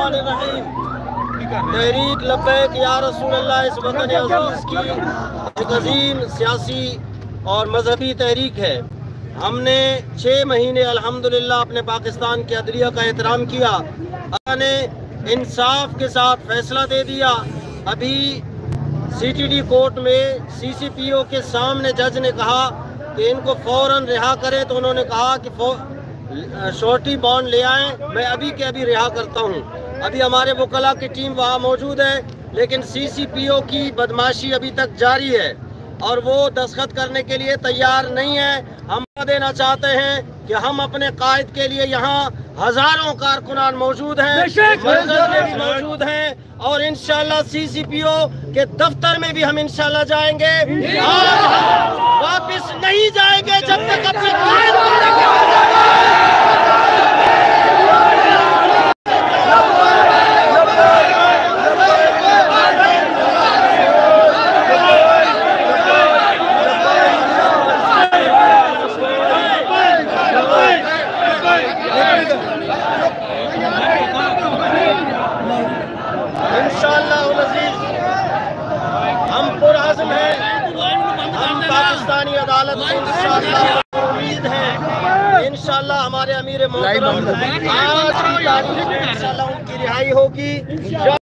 बिस्मिल्लाहिर्रहमानिर्रहीम। तहरीक लब्बैक या रसूल अल्लाह इस वतन अज़ीज़ की एक अज़ीम सियासी और मजहबी तहरीक है। हमने 6 महीने अल्हम्दुलिल्लाह अपने पाकिस्तान के अदलिया का एहतराम किया। अल्लाह ने इंसाफ के साथ फैसला दे दिया। अभी CTD कोर्ट में CCPO के सामने जज ने कहा कि इनको फौरन रिहा करें, तो उन्होंने कहा कि श्योरिटी बॉन्ड ले आएं, मैं अभी के अभी रिहा करता हूं। अभी हमारे वकला की टीम वहां मौजूद है, लेकिन CCPO की बदमाशी अभी तक जारी है और वो दस्तखत करने के लिए तैयार नहीं है। हम देना चाहते हैं कि हम अपने कायद के लिए यहाँ हजारों कारकुनान मौजूद हैं, मरकज में भी मौजूद हैं और इंशाल्लाह CCPO के दफ्तर में भी हम इंशाल्लाह जाएंगे और वापस नहीं जाएंगे जब तक अपने कायद को लेके आ जाएंगे। हम पुरअज़्म हैं, हम पाकिस्तानी अदालत से इंशाअल्लाह उम्मीद है इंशाअल्लाह हमारे अमीर मोहतरम आज की तारीख में इंशाअल्लाह उनकी रिहाई होगी।